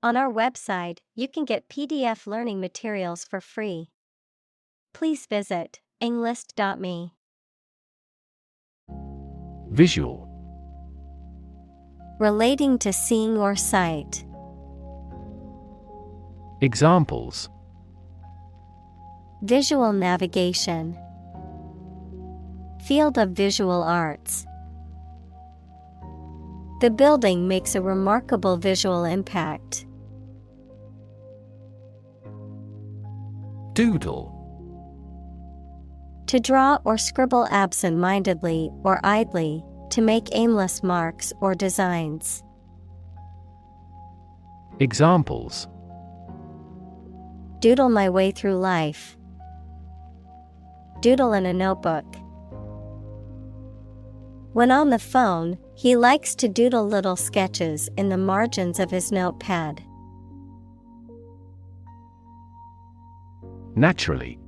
On our website, you can get PDF learning materials for free. Please visit englist.me. Visual. Relating to seeing or sight. Examples: Visual navigation. Field of visual arts. The building makes a remarkable visual impact. Doodle. To draw or scribble absent-mindedly or idly, to make aimless marks or designs. Examples: Doodle my way through life. Doodle in a notebook. When on the phone, he likes to doodle little sketches in the margins of his notepad. Naturally.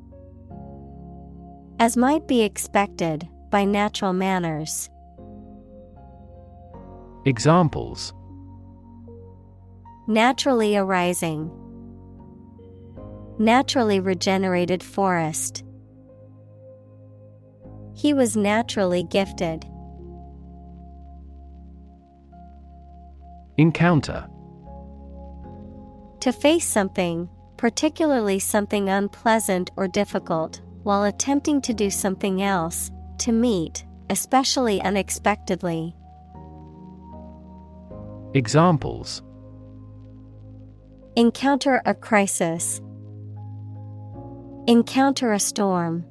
As might be expected, by natural manners. Examples: Naturally arising. Naturally regenerated forest. He was naturally gifted. Encounter. To face something, particularly something unpleasant or difficult, while attempting to do something else, to meet, especially unexpectedly. Examples: Encounter a crisis. Encounter a storm.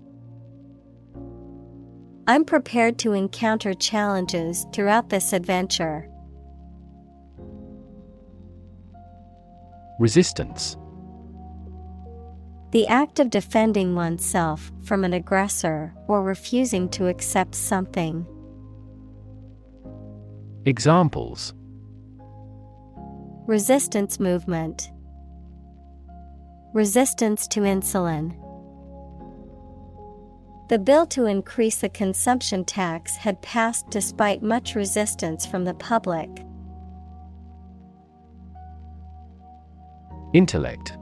I'm prepared to encounter challenges throughout this adventure. Resistance. The act of defending oneself from an aggressor or refusing to accept something. Examples: Resistance movement. Resistance to insulin. The bill to increase the consumption tax had passed despite much resistance from the public. Intellect.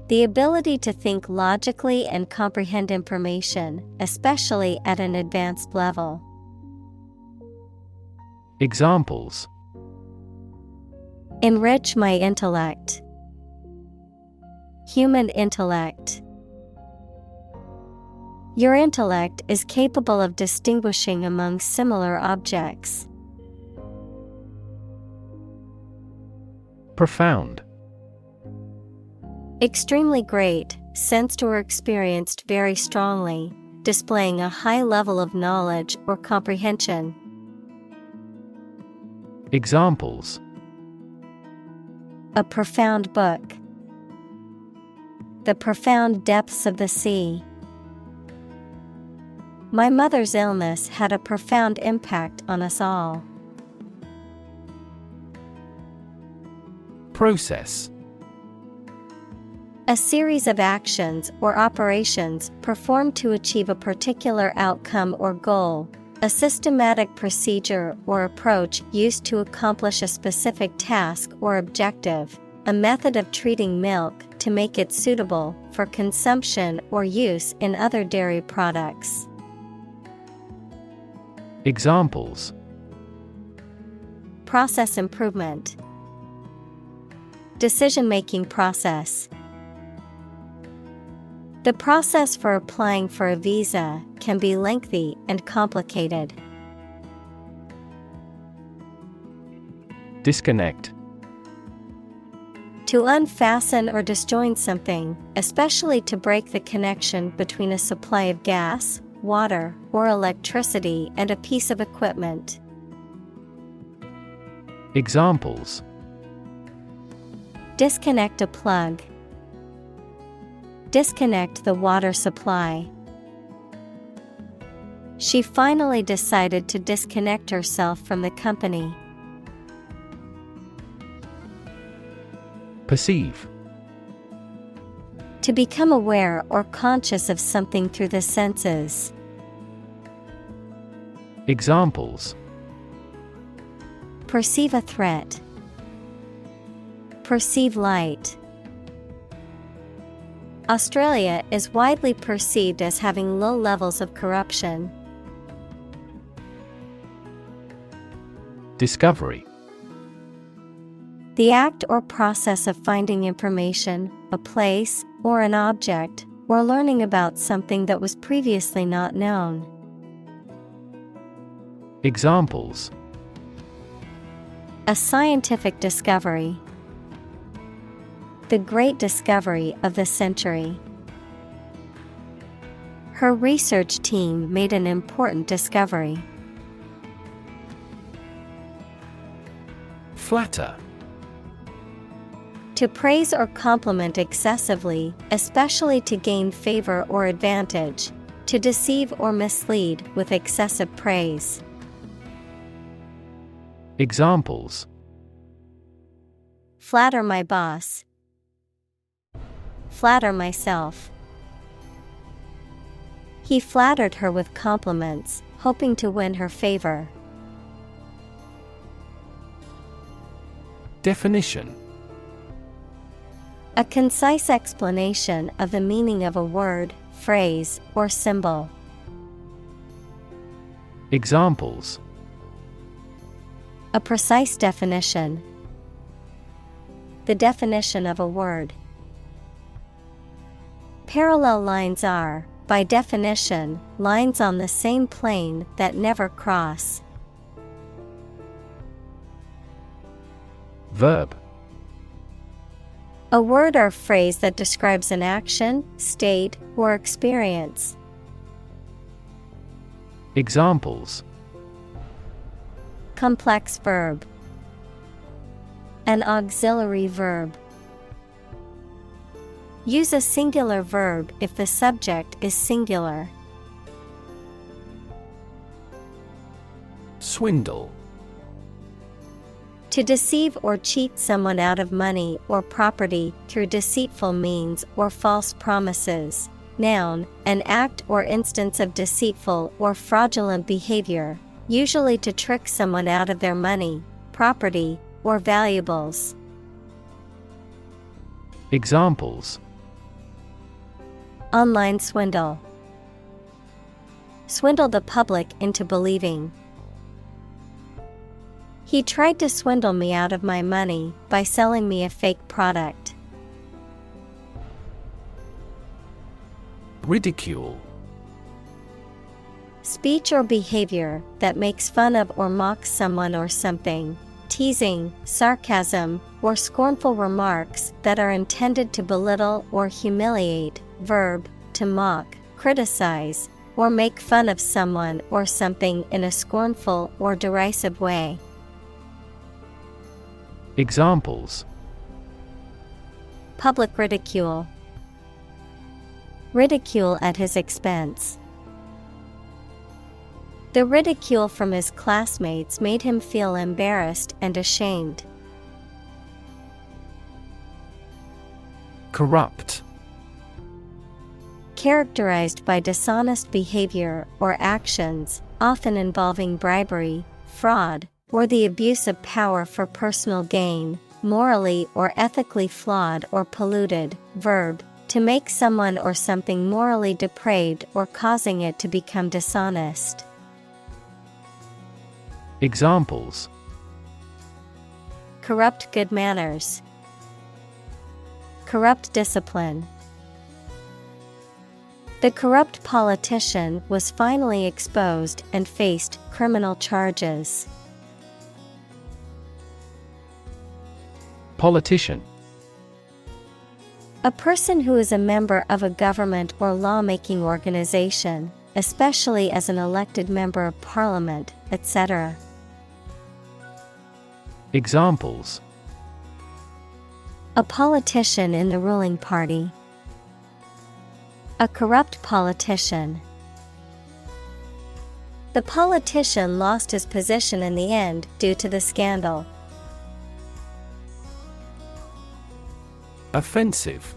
The ability to think logically and comprehend information, especially at an advanced level. Examples: Enrich my intellect. Human intellect. Your intellect is capable of distinguishing among similar objects. Profound. Extremely great, sensed or experienced very strongly, displaying a high level of knowledge or comprehension. Examples: A profound book. The profound depths of the sea. My mother's illness had a profound impact on us all. Process. A series of actions or operations performed to achieve a particular outcome or goal. A systematic procedure or approach used to accomplish a specific task or objective. A method of treating milk to make it suitable for consumption or use in other dairy products. Examples: Process improvement. Decision-making process. The process for applying for a visa can be lengthy and complicated. Disconnect. To unfasten or disjoin something, especially to break the connection between a supply of gas, water, or electricity and a piece of equipment. Examples: Disconnect a plug. Disconnect the water supply. She finally decided to disconnect herself from the company. Perceive. To become aware or conscious of something through the senses. Examples: Perceive a threat. Perceive light. Australia is widely perceived as having low levels of corruption. Discovery. The act or process of finding information, a place, or an object, or learning about something that was previously not known. Examples: A scientific discovery. The great discovery of the century. Her research team made an important discovery. Flatter. To praise or compliment excessively, especially to gain favor or advantage. To deceive or mislead with excessive praise. Examples: Flatter my boss. Flatter myself. He flattered her with compliments, hoping to win her favor. Definition. A concise explanation of the meaning of a word, phrase, or symbol. Examples: A precise definition. The definition of a word. Parallel lines are, by definition, lines on the same plane that never cross. Verb. A word or phrase that describes an action, state, or experience. Examples: Complex verb. An auxiliary verb. Use a singular verb if the subject is singular. Swindle. To deceive or cheat someone out of money or property through deceitful means or false promises. Noun, an act or instance of deceitful or fraudulent behavior, usually to trick someone out of their money, property, or valuables. Examples: Online swindle. Swindle the public into believing. He tried to swindle me out of my money by selling me a fake product. Ridicule. Speech or behavior that makes fun of or mocks someone or something. Teasing, sarcasm, or scornful remarks that are intended to belittle or humiliate. Verb, to mock, criticize, or make fun of someone or something in a scornful or derisive way. Examples: Public ridicule. Ridicule at his expense. The ridicule from his classmates made him feel embarrassed and ashamed. Corrupt. Characterized by dishonest behavior or actions, often involving bribery, fraud, or the abuse of power for personal gain, morally or ethically flawed or polluted. Verb, to make someone or something morally depraved or causing it to become dishonest. Examples: Corrupt good manners. Corrupt discipline. The corrupt politician was finally exposed and faced criminal charges. Politician. A person who is a member of a government or lawmaking organization, especially as an elected member of parliament, etc. Examples: A politician in the ruling party. A corrupt politician. The politician lost his position in the end due to the scandal. Offensive.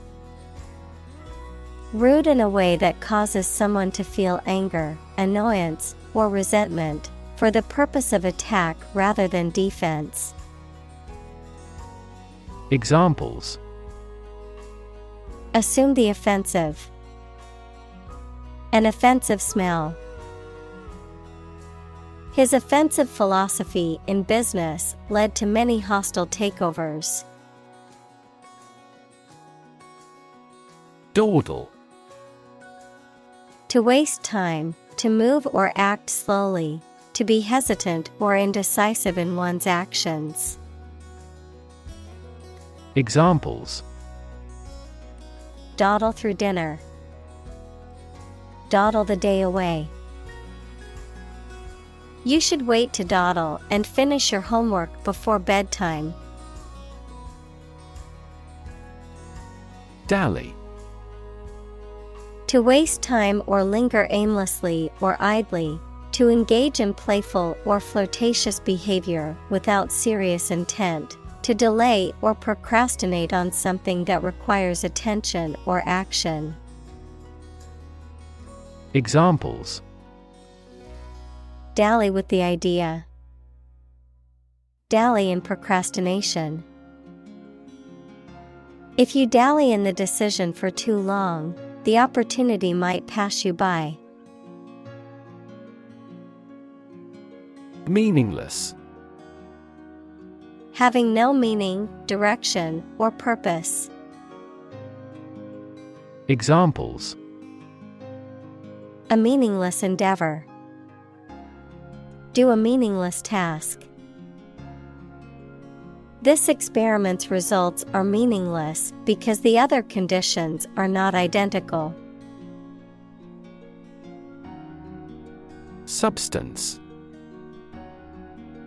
Rude in a way that causes someone to feel anger, annoyance, or resentment, for the purpose of attack rather than defense. Examples: assume the offensive. An offensive smell. His offensive philosophy in business led to many hostile takeovers. Dawdle. To waste time, to move or act slowly, to be hesitant or indecisive in one's actions. Examples: dawdle through dinner. Dawdle the day away. You should wait to dawdle and finish your homework before bedtime. Dally. To waste time or linger aimlessly or idly, to engage in playful or flirtatious behavior without serious intent, to delay or procrastinate on something that requires attention or action. Examples: dally with the idea. Dally in procrastination. If you dally in the decision for too long, the opportunity might pass you by. Meaningless. Having no meaning, direction, or purpose. Examples: a meaningless endeavor. Do a meaningless task. This experiment's results are meaningless because the other conditions are not identical. Substance.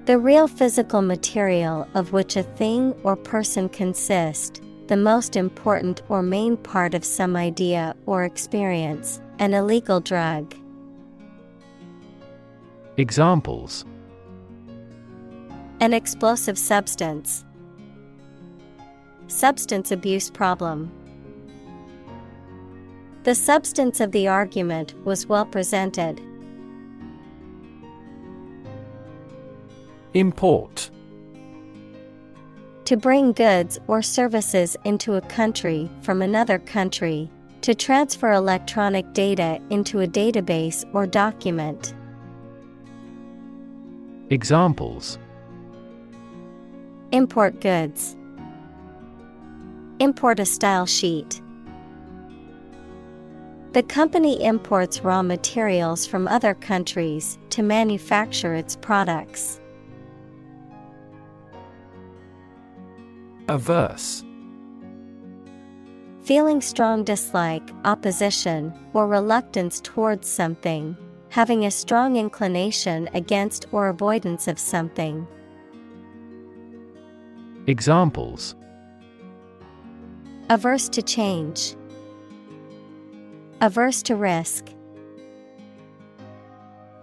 The real physical material of which a thing or person consists, the most important or main part of some idea or experience, an illegal drug. Examples: an explosive substance. Substance abuse problem. The substance of the argument was well presented. Import. To bring goods or services into a country from another country, to transfer electronic data into a database or document. Examples: import goods. Import a style sheet. The company imports raw materials from other countries to manufacture its products. Averse. Feeling strong dislike, opposition, or reluctance towards something, having a strong inclination against or avoidance of something. Examples: averse to change. Averse to risk.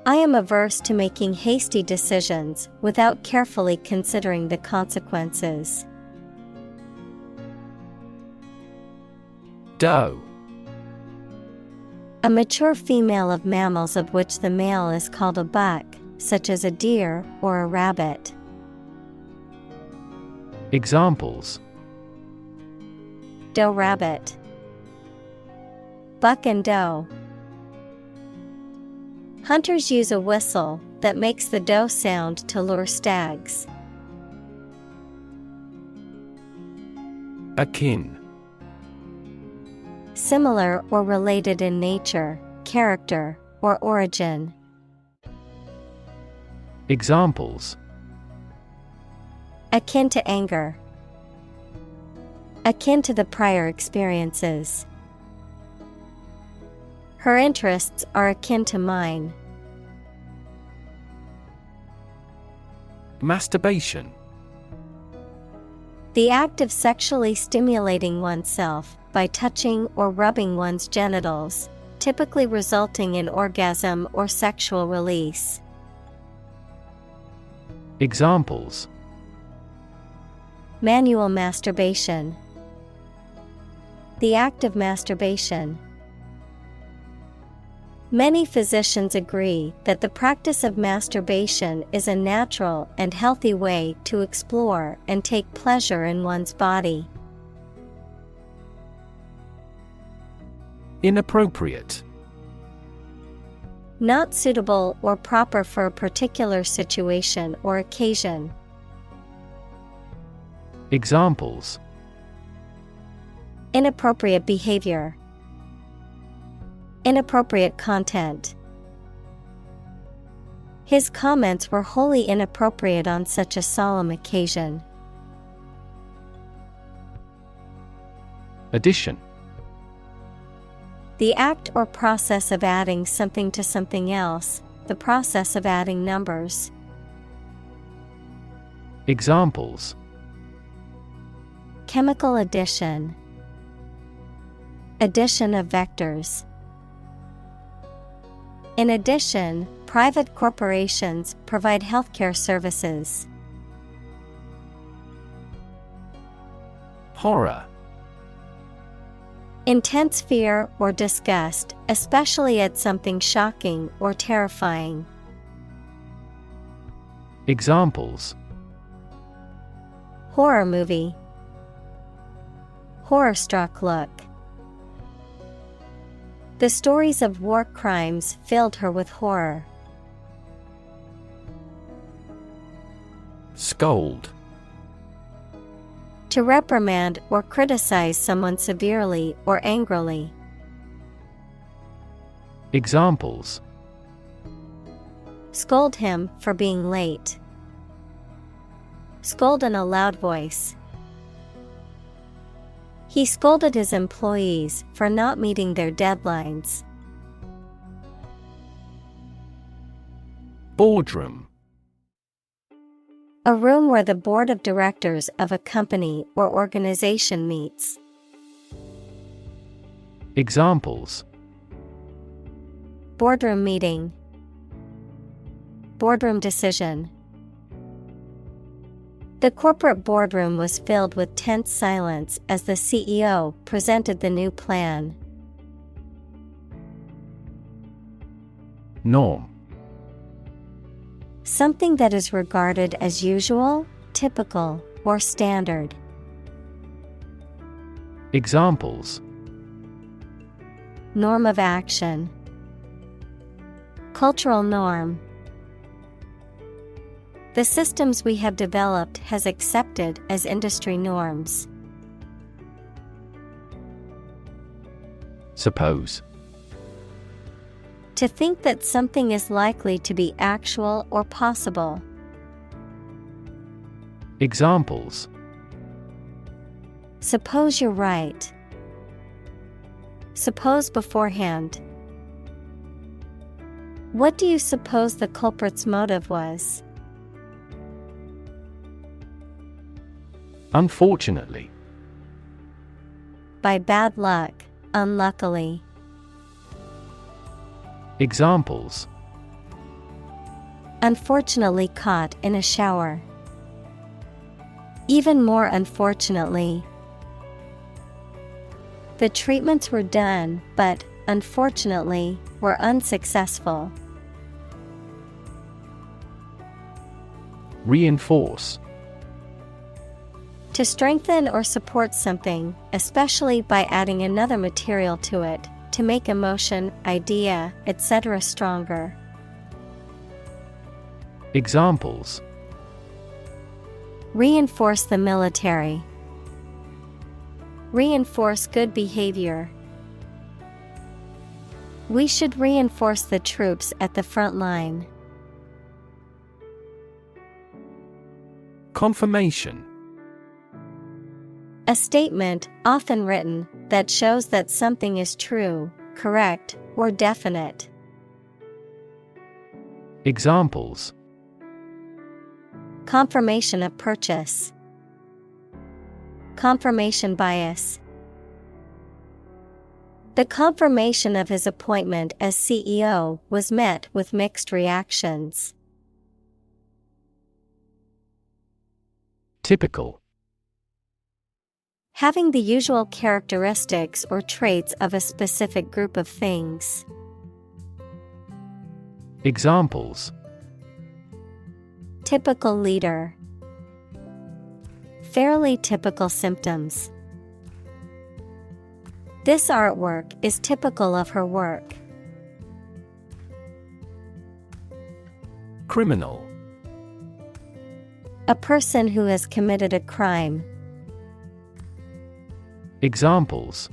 I am averse to making hasty decisions without carefully considering the consequences. Doe. A mature female of mammals of which the male is called a buck, such as a deer or a rabbit. Examples: doe rabbit. Buck and doe. Hunters use a whistle that makes the doe sound to lure stags. Akin. Similar or related in nature, character, or origin. Examples: akin to anger. Akin to the prior experiences. Her interests are akin to mine. Masturbation. The act of sexually stimulating oneself by touching or rubbing one's genitals, typically resulting in orgasm or sexual release. Examples: manual masturbation. The act of masturbation. Many physicians agree that the practice of masturbation is a natural and healthy way to explore and take pleasure in one's body. Inappropriate. Not suitable or proper for a particular situation or occasion. Examples: inappropriate behavior, inappropriate content. His comments were wholly inappropriate on such a solemn occasion. Addition. The act or process of adding something to something else, the process of adding numbers. Examples: chemical addition, addition of vectors. In addition, private corporations provide healthcare services. Horror. Intense fear or disgust, especially at something shocking or terrifying. Examples: horror movie, horror-struck look. The stories of war crimes filled her with horror. Scold. To reprimand or criticize someone severely or angrily. Examples: scold him for being late. Scold in a loud voice. He scolded his employees for not meeting their deadlines. Boardroom. A room where the board of directors of a company or organization meets. Examples: boardroom meeting, boardroom decision. The corporate boardroom was filled with tense silence as the CEO presented the new plan. Norm. Something that is regarded as usual, typical, or standard. Examples: norm of action, cultural norm. The systems we have developed has accepted as industry norms. Suppose. To think that something is likely to be actual or possible. Examples: suppose you're right. Suppose beforehand. What do you suppose the culprit's motive was? Unfortunately. By bad luck, unluckily. Examples: unfortunately caught in a shower. Even more unfortunately. The treatments were done, but, unfortunately, were unsuccessful. Reinforce. To strengthen or support something, especially by adding another material to it, to make emotion, idea, etc. stronger. Examples: reinforce the military. Reinforce good behavior. We should reinforce the troops at the front line. Confirmation. A statement, often written, that shows that something is true, correct, or definite. Examples: confirmation of purchase. Confirmation bias. The confirmation of his appointment as CEO was met with mixed reactions. Typical. Having the usual characteristics or traits of a specific group of things. Examples: typical leader, fairly typical symptoms. This artwork is typical of her work. Criminal: a person who has committed a crime. Examples: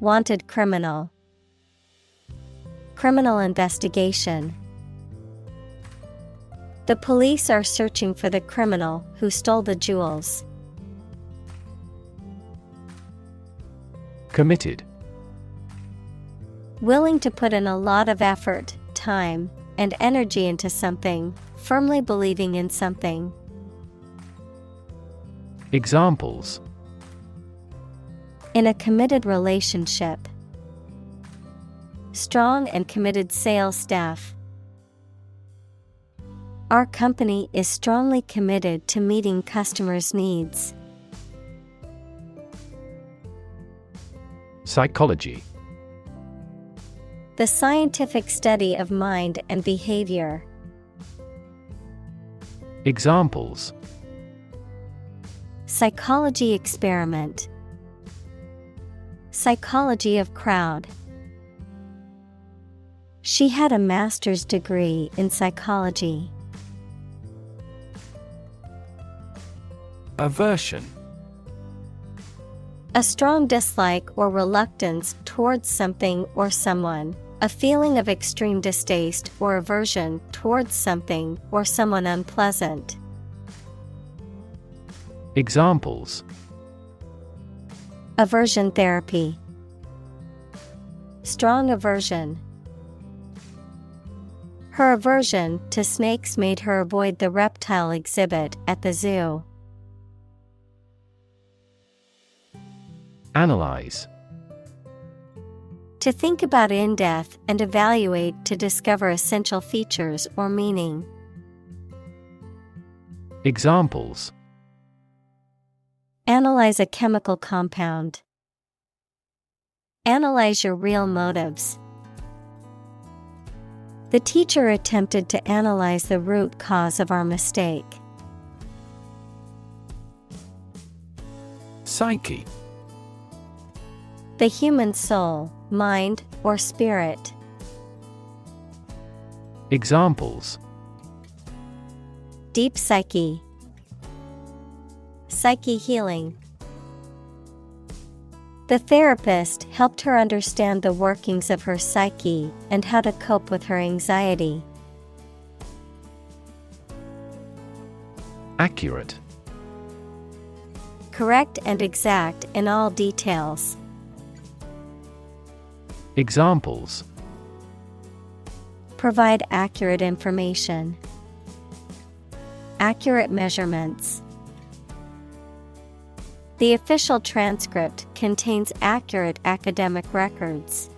wanted criminal, criminal investigation. The police are searching for the criminal who stole the jewels. Committed: willing to put in a lot of effort, time, and energy into something, firmly believing in something. Examples: in a committed relationship. Strong and committed sales staff. Our company is strongly committed to meeting customers' needs. Psychology: the scientific study of mind and behavior. Examples: psychology experiment, psychology of crowd. She had a master's degree in psychology. Aversion: a strong dislike or reluctance towards something or someone, a feeling of extreme distaste or aversion towards something or someone unpleasant. Examples: aversion therapy, strong aversion. Her aversion to snakes made her avoid the reptile exhibit at the zoo. Analyze: to think about in depth and evaluate to discover essential features or meaning. Examples: analyze a chemical compound. Analyze your real motives. The teacher attempted to analyze the root cause of our mistake. Psyche: the human soul, mind, or spirit. Examples: deep psyche, psyche healing. The therapist helped her understand the workings of her psyche and how to cope with her anxiety. Accurate: correct and exact in all details. Examples: provide accurate information. Accurate measurements. The official transcript contains accurate academic records.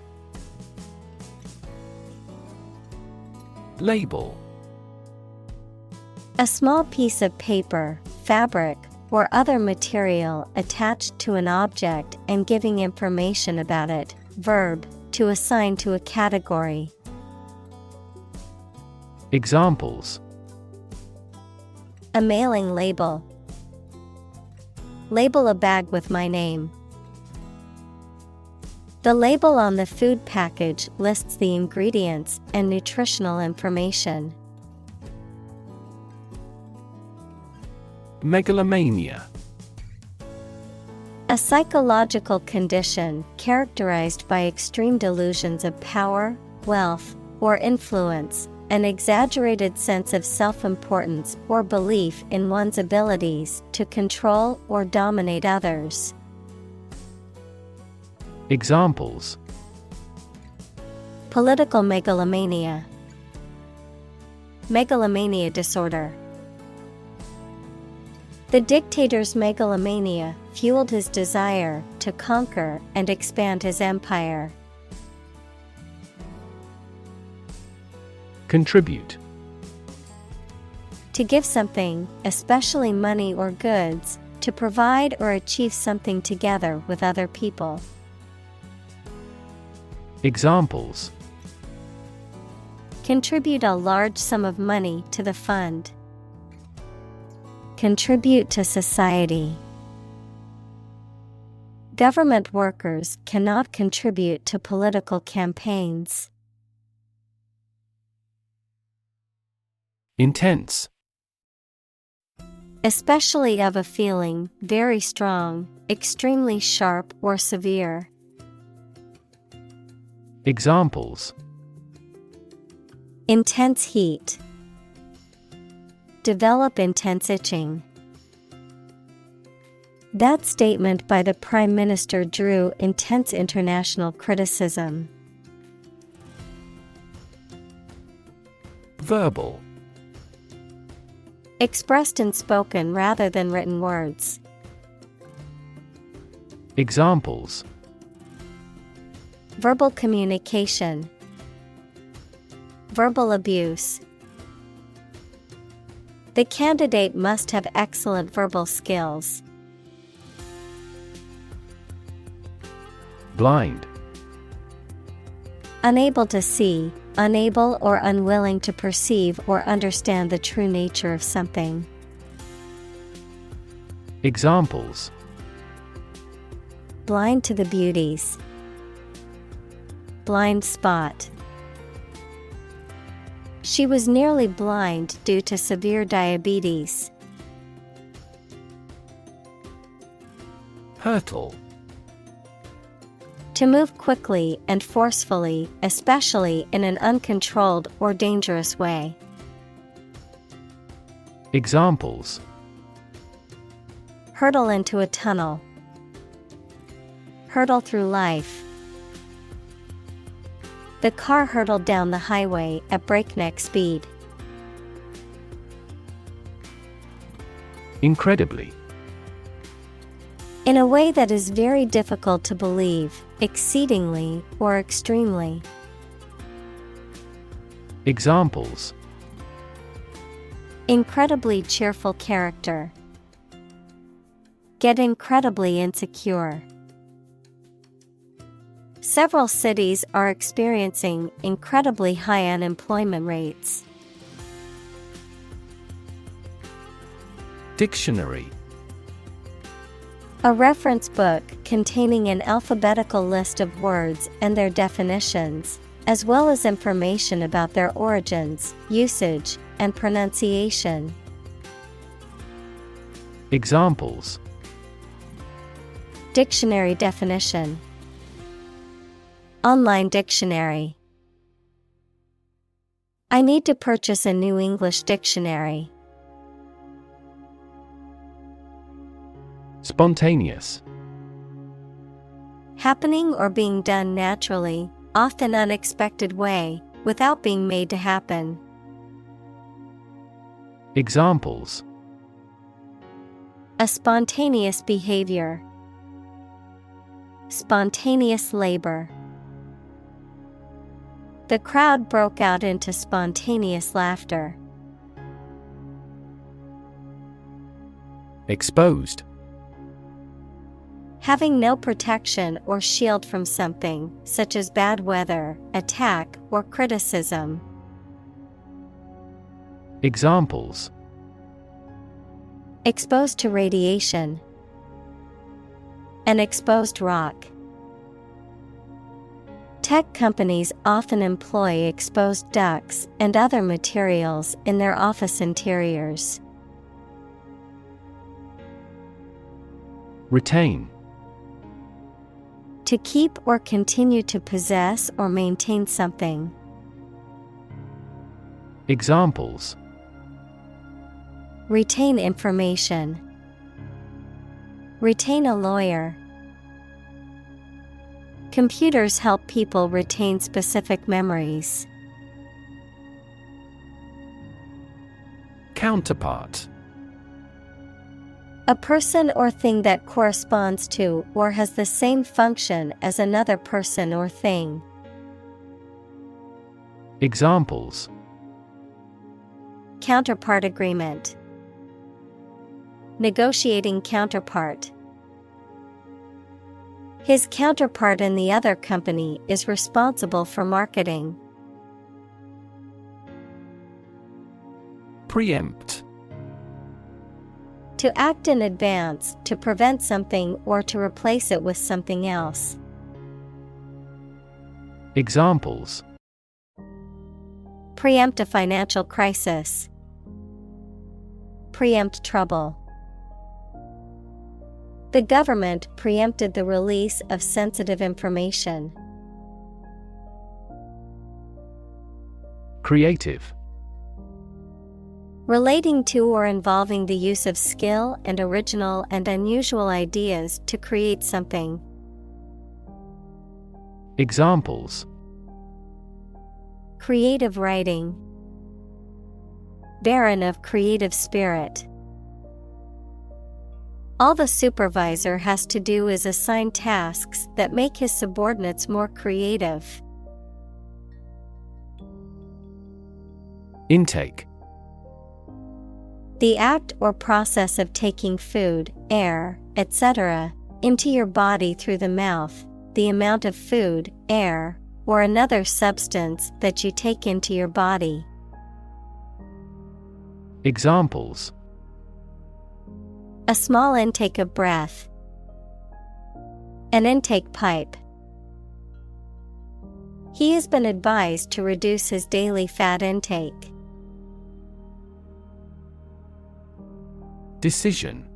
Label: a small piece of paper, fabric, or other material attached to an object and giving information about it. Verb, to assign to a category. Examples: a mailing label. Label a bag with my name. The label on the food package lists the ingredients and nutritional information. Megalomania: a psychological condition characterized by extreme delusions of power, wealth, or influence, an exaggerated sense of self-importance or belief in one's abilities to control or dominate others. Examples: political megalomania. Megalomania disorder. The dictator's megalomania fueled his desire to conquer and expand his empire. Contribute: to give something, especially money or goods, to provide or achieve something together with other people. Examples: Contribute a large sum of money to the fund. Contribute to society. Government workers cannot contribute to political campaigns. Intense. Especially of a feeling, very strong, extremely sharp or severe. Examples: intense heat. Develop intense itching. That statement by the Prime Minister drew intense international criticism. Verbal. Expressed in spoken rather than written words. Examples: verbal communication. Verbal abuse. The candidate must have excellent verbal skills. Blind. Unable to see, unable or unwilling to perceive or understand the true nature of something. Examples: blind to the beauties. Blind spot. She was nearly blind due to severe diabetes. Hurtle. To move quickly and forcefully, especially in an uncontrolled or dangerous way. Examples: hurtle into a tunnel. Hurtle through life. The car hurtled down the highway at breakneck speed. Incredibly. In a way that is very difficult to believe, exceedingly or extremely. Examples: incredibly cheerful character. Get incredibly insecure. Several cities are experiencing incredibly high unemployment rates. Dictionary. A reference book containing an alphabetical list of words and their definitions, as well as information about their origins, usage, and pronunciation. Examples: dictionary definition. Online dictionary. I need to purchase a new English dictionary. Spontaneous. Happening or being done naturally, often unexpected way, without being made to happen. Examples: a spontaneous behavior. Spontaneous labor. The crowd broke out into spontaneous laughter. Exposed. Having no protection or shield from something, such as bad weather, attack, or criticism. Examples: exposed to radiation. An exposed rock. Tech companies often employ exposed ducts and other materials in their office interiors. Retain. To keep or continue to possess or maintain something. Examples: retain information. Retain a lawyer. Computers help people retain specific memories. Counterpart. A person or thing that corresponds to or has the same function as another person or thing. Examples: counterpart agreement. Negotiating counterpart. His counterpart in the other company is responsible for marketing. Preempt. To act in advance, to prevent something or to replace it with something else. Examples: Preempt a financial crisis. Preempt trouble. The government preempted the release of sensitive information. Creative. Relating to or involving the use of skill and original and unusual ideas to create something. Examples: Creative writing. Barren of creative spirit. All the supervisor has to do is assign tasks that make his subordinates more creative. Intake. The act or process of taking food, air, etc., into your body through the mouth, the amount of food, air, or another substance that you take into your body. Examples: A small intake of breath. An intake pipe. He has been advised to reduce his daily fat intake. Decision.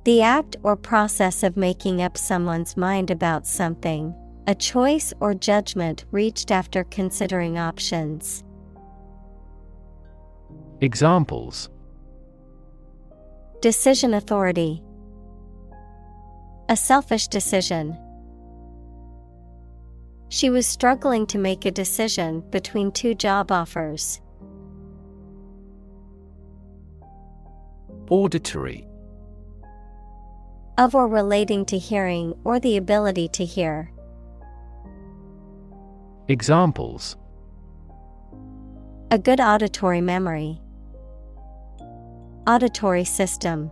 The act or process of making up someone's mind about something, a choice or judgment reached after considering options. Examples: Decision authority. A selfish decision. She was struggling to make a decision between two job offers. Auditory. Of or relating to hearing or the ability to hear. Examples: A good auditory memory. Auditory system.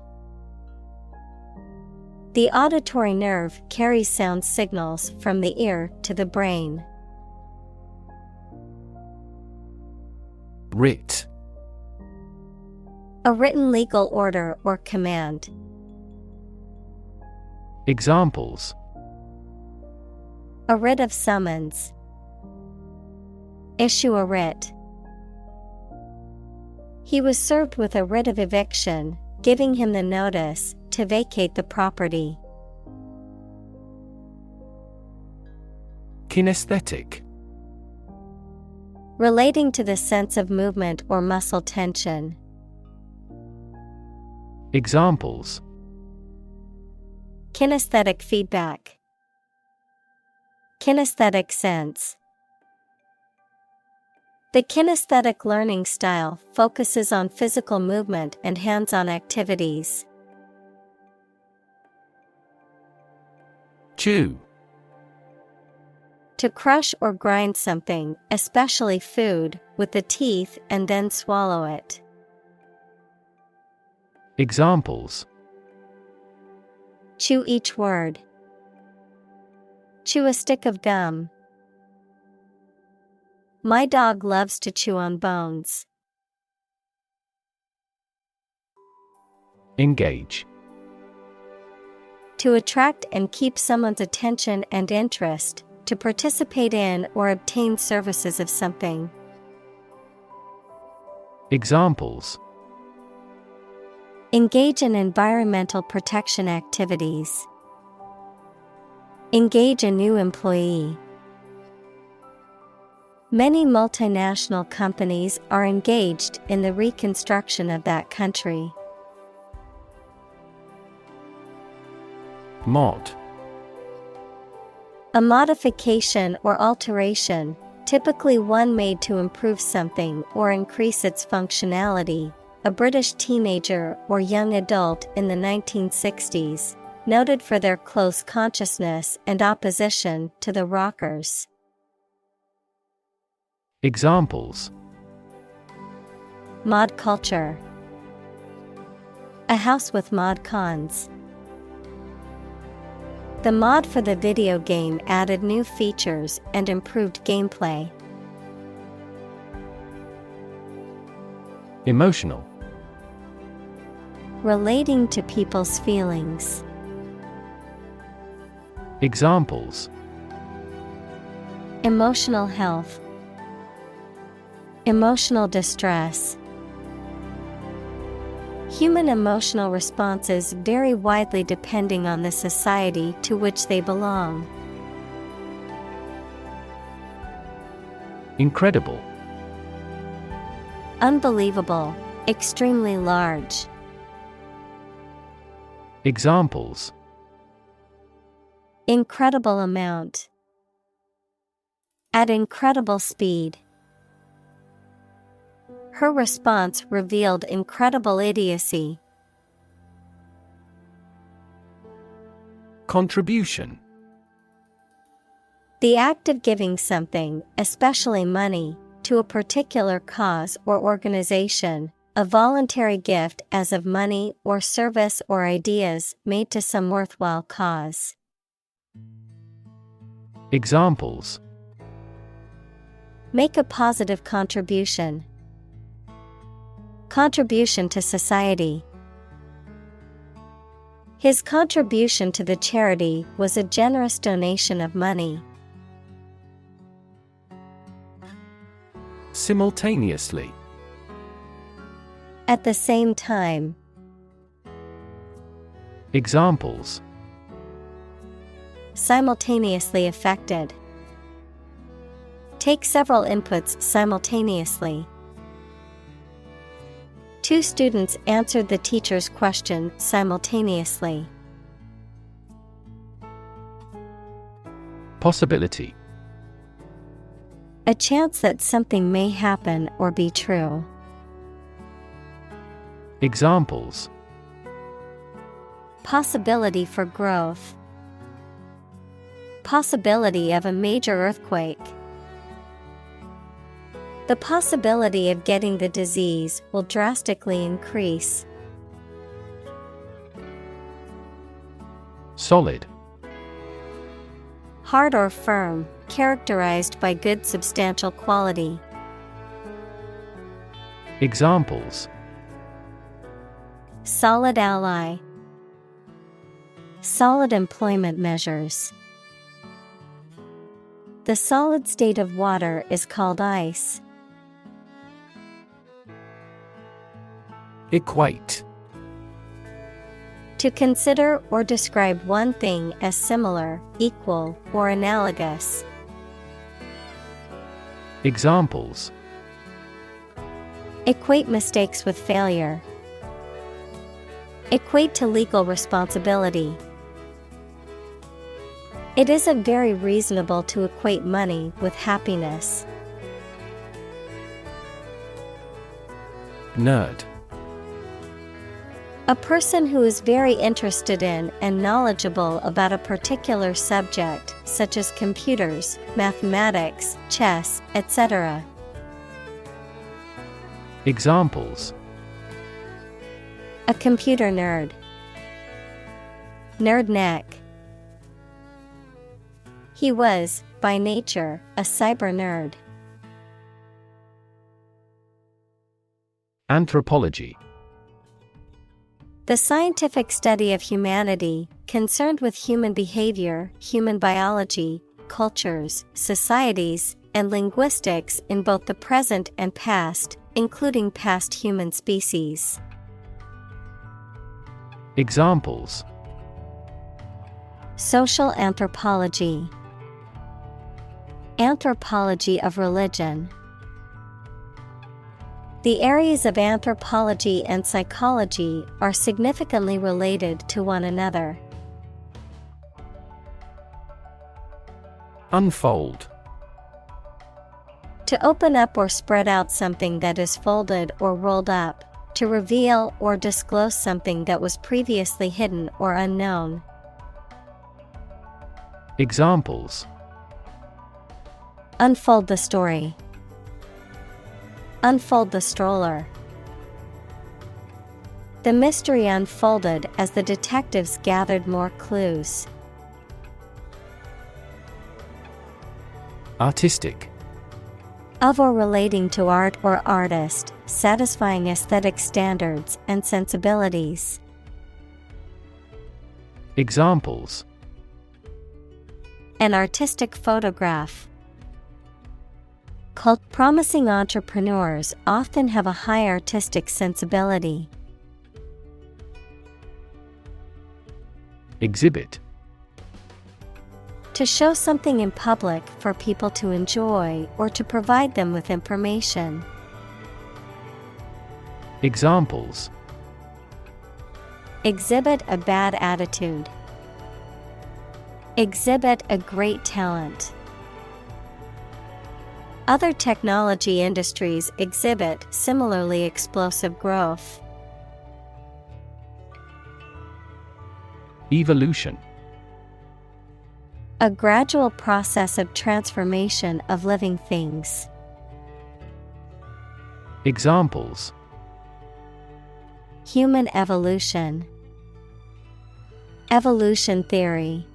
The auditory nerve carries sound signals from the ear to the brain. Writ. A written legal order or command. Examples: A writ of summons. Issue a writ. He was served with a writ of eviction, giving him the notice to vacate the property. Kinesthetic. Relating to the sense of movement or muscle tension. Examples: Kinesthetic feedback. Kinesthetic sense. The kinesthetic learning style focuses on physical movement and hands-on activities. Chew. To crush or grind something, especially food, with the teeth and then swallow it. Examples: Chew each word. Chew a stick of gum. My dog loves to chew on bones. Engage. To attract and keep someone's attention and interest, to participate in or obtain services of something. Examples: Engage in environmental protection activities. Engage a new employee. Many multinational companies are engaged in the reconstruction of that country. Mod. A modification or alteration, typically one made to improve something or increase its functionality. A British teenager or young adult in the 1960s, noted for their close consciousness and opposition to the rockers. Examples: Mod culture. A house with mod cons. The mod for the video game added new features and improved gameplay. Emotional. Relating to people's feelings. Examples: Emotional health. Emotional distress. Human emotional responses vary widely depending on the society to which they belong. Incredible. Unbelievable. Extremely large. Examples: Incredible amount. At incredible speed. Her response revealed incredible idiocy. Contribution. The act of giving something, especially money, to a particular cause or organization, a voluntary gift as of money or service or ideas made to some worthwhile cause. Examples: Make a positive contribution. Contribution to society. His contribution to the charity was a generous donation of money. Simultaneously. At the same time. Examples: Simultaneously affected. Take several inputs simultaneously. Two students answered the teacher's question simultaneously. Possibility. A chance that something may happen or be true. Examples: Possibility for growth. Possibility of a major earthquake. The possibility of getting the disease will drastically increase. Solid. Hard or firm, characterized by good substantial quality. Examples: Solid ally. Solid employment measures. The solid state of water is called ice. Equate. To consider or describe one thing as similar, equal, or analogous. Examples: Equate mistakes with failure. Equate to legal responsibility. It isn't very reasonable to equate money with happiness. Nerd. A person who is very interested in and knowledgeable about a particular subject, such as computers, mathematics, chess, etc. Examples: A computer nerd. Nerd neck. He was, by nature, a cyber nerd. Anthropology. The scientific study of humanity, concerned with human behavior, human biology, cultures, societies, and linguistics in both the present and past, including past human species. Examples: Social anthropology. Anthropology of religion. The areas of anthropology and psychology are significantly related to one another. Unfold. To open up or spread out something that is folded or rolled up, to reveal or disclose something that was previously hidden or unknown. Examples: Unfold the story. Unfold the stroller. The mystery unfolded as the detectives gathered more clues. Artistic. Of or relating to art or artist, satisfying aesthetic standards and sensibilities. Examples: An artistic photograph. Promising entrepreneurs often have a high artistic sensibility. Exhibit: To show something in public for people to enjoy or to provide them with information. Examples: Exhibit a bad attitude. Exhibit a great talent. Other technology industries exhibit similarly explosive growth. Evolution: A gradual process of transformation of living things. Examples: Human evolution. Evolution theory.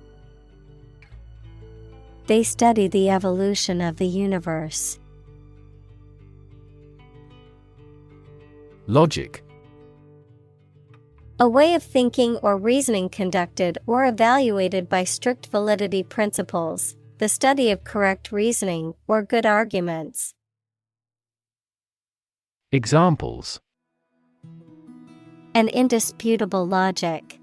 They study the evolution of the universe. Logic: A way of thinking or reasoning conducted or evaluated by strict validity principles, the study of correct reasoning or good arguments. Examples: An indisputable logic.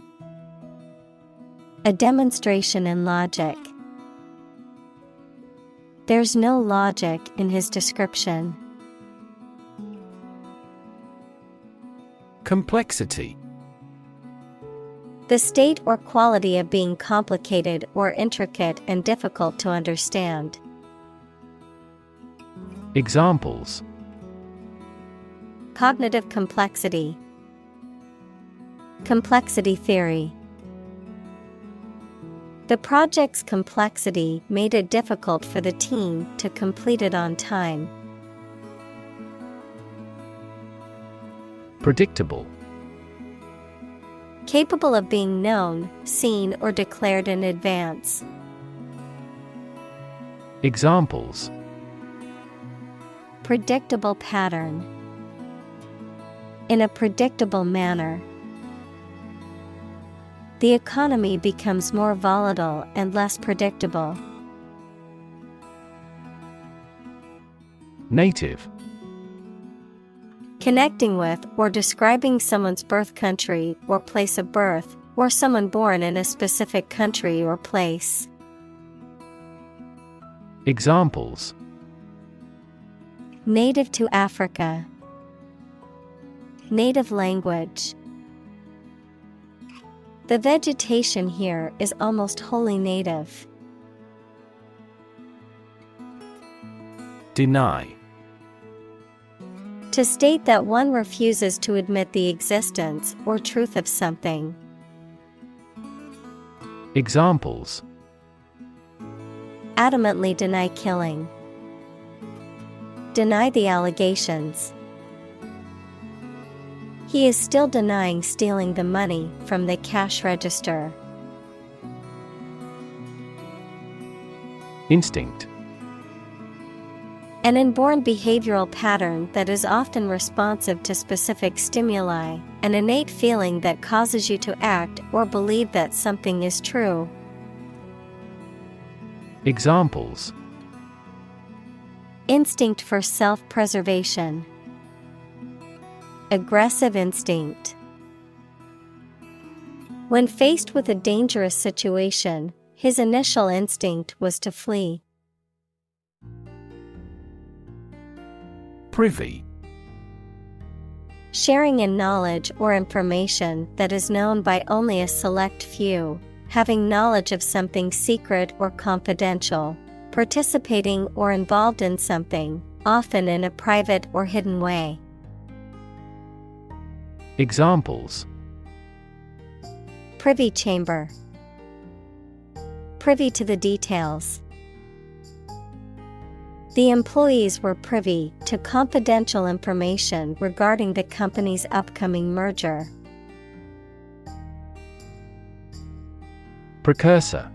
A demonstration in logic. There's no logic in his description. Complexity: The state or quality of being complicated or intricate and difficult to understand. Examples: Cognitive complexity. Complexity theory. The project's complexity made it difficult for the team to complete it on time. Predictable: Capable of being known, seen, or declared in advance. Examples: Predictable pattern. In a predictable manner. The economy becomes more volatile and less predictable. Native: Connecting with or describing someone's birth country or place of birth, or someone born in a specific country or place. Examples: Native to Africa. Native language. The vegetation here is almost wholly native. Deny: To state that one refuses to admit the existence or truth of something. Examples: Adamantly deny killing. Deny the allegations. He is still denying stealing the money from the cash register. Instinct: An inborn behavioral pattern that is often responsive to specific stimuli, an innate feeling that causes you to act or believe that something is true. Examples: Instinct for self-preservation. Aggressive instinct. When faced with a dangerous situation, his initial instinct was to flee. Privy: Sharing in knowledge or information that is known by only a select few, having knowledge of something secret or confidential, participating or involved in something, often in a private or hidden way. Examples: Privy chamber. Privy to the details. The employees were privy to confidential information regarding the company's upcoming merger. Precursor: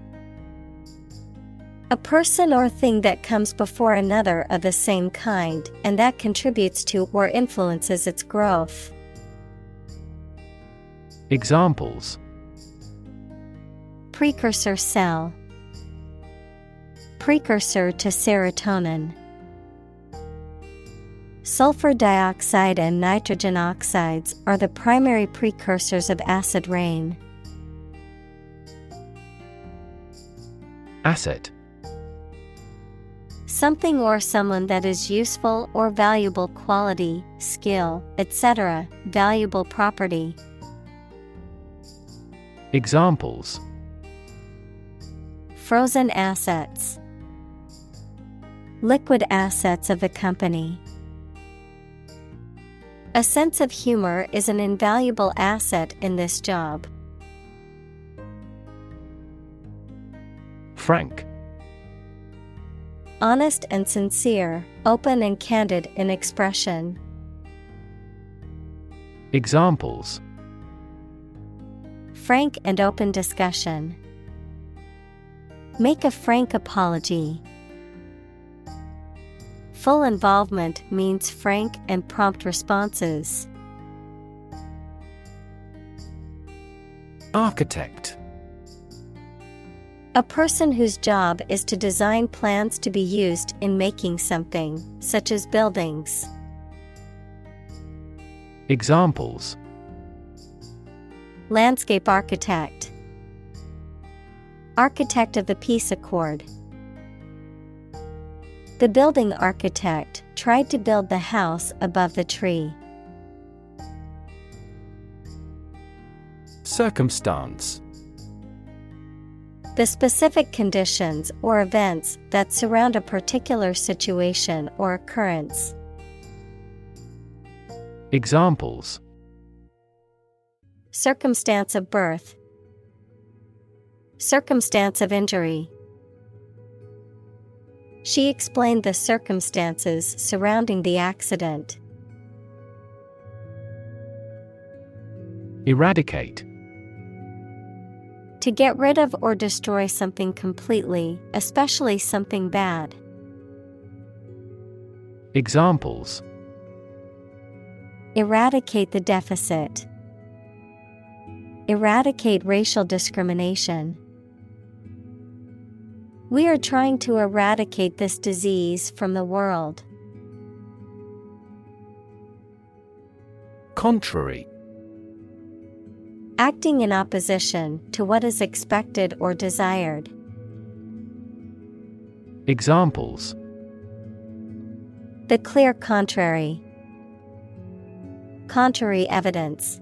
A person or thing that comes before another of the same kind and that contributes to or influences its growth. Examples: Precursor cell. Precursor to serotonin. Sulfur dioxide and nitrogen oxides are the primary precursors of acid rain. Asset. Something or someone that is useful or valuable quality, skill, etc., valuable property. Examples: Frozen assets. Liquid assets of the company. A sense of humor is an invaluable asset in this job. Frank. Honest and sincere, open and candid in expression. Examples: Frank and open discussion. Make a frank apology. Full involvement means frank and prompt responses. Architect. A person whose job is to design plans to be used in making something, such as buildings. Examples: Landscape architect. Architect of the peace accord. The building architect tried to build the house above the tree. Circumstance. The specific conditions or events that surround a particular situation or occurrence. Examples: Circumstance of birth. Circumstance of injury. She explained the circumstances surrounding the accident. Eradicate. To get rid of or destroy something completely, especially something bad. Examples: Eradicate the deficit. Eradicate racial discrimination. We are trying to eradicate this disease from the world. Contrary. Acting in opposition to what is expected or desired. Examples: The clear contrary. Contrary evidence.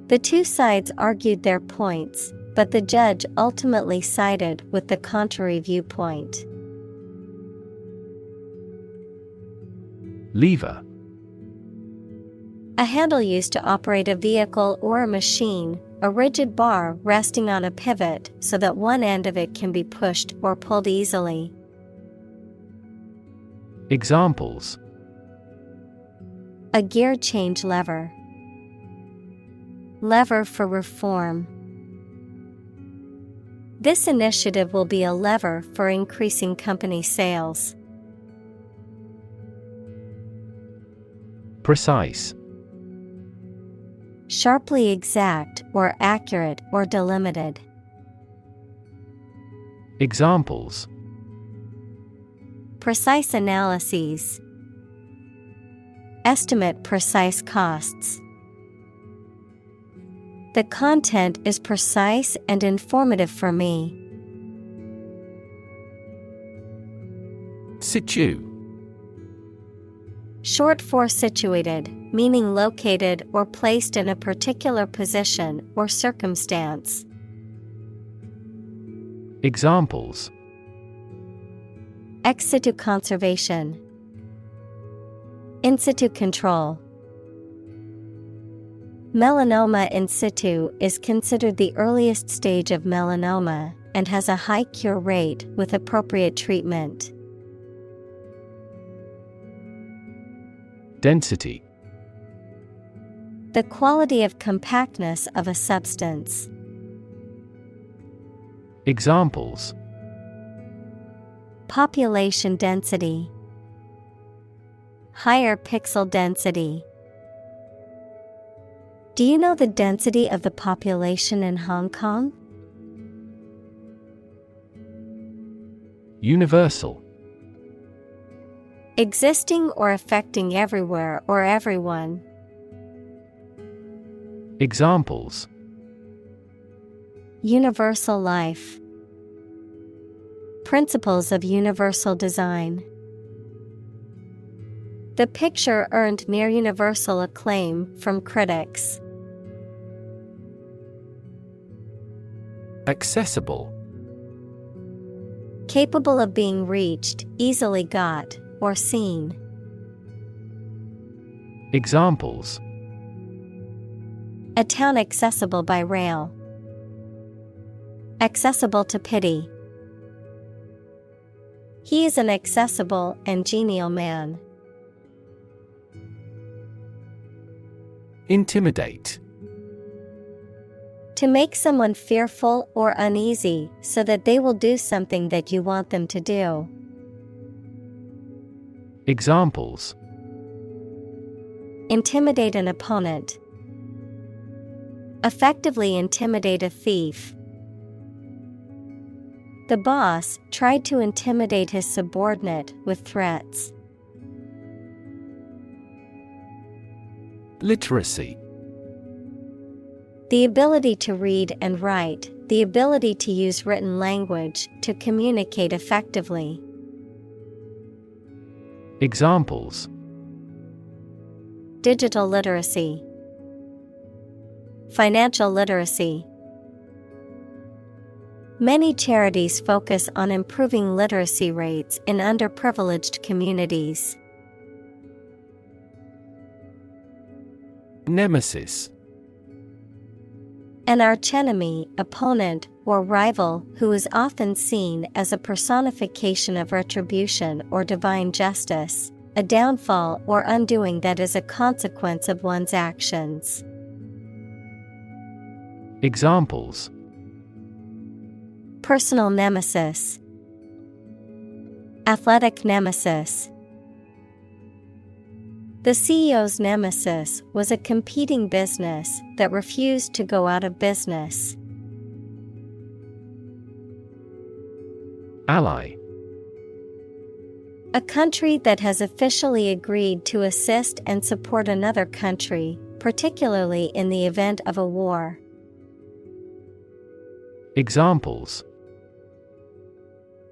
The two sides argued their points, but the judge ultimately sided with the contrary viewpoint. Lever. A handle used to operate a vehicle or a machine, a rigid bar resting on a pivot so that one end of it can be pushed or pulled easily. Examples: A gear change lever. Lever for reform. This initiative will be a lever for increasing company sales. Precise. Sharply exact or accurate or delimited. Examples: Precise analyses. Estimate precise costs. The content is precise and informative for me. Situ. Short for situated, meaning located or placed in a particular position or circumstance. Examples: Ex situ conservation. In situ control. Melanoma in situ is considered the earliest stage of melanoma and has a high cure rate with appropriate treatment. Density. The quality of compactness of a substance. Examples: population density, higher pixel density. Do you know the density of the population in Hong Kong? Universal. Existing or affecting everywhere or everyone. Examples: Universal life. Principles of universal design. The picture earned near universal acclaim from critics. Accessible. Capable of being reached, easily got, or seen. Examples: A town accessible by rail. Accessible to pity. He is an accessible and genial man. Intimidate. To make someone fearful or uneasy so that they will do something that you want them to do. Examples: Intimidate an opponent. Effectively intimidate a thief. The boss tried to intimidate his subordinate with threats. Literacy. The ability to read and write, the ability to use written language to communicate effectively. Examples: Digital literacy. Financial literacy. Many charities focus on improving literacy rates in underprivileged communities. Nemesis. An archenemy, opponent, or rival who is often seen as a personification of retribution or divine justice, a downfall or undoing that is a consequence of one's actions. Examples: Personal nemesis. Athletic nemesis. The CEO's nemesis was a competing business that refused to go out of business. Ally. A country that has officially agreed to assist and support another country, particularly in the event of a war. Examples: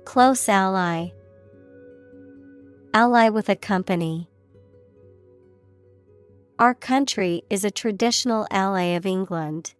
Close ally. Ally with a company. Our country is a traditional ally of England.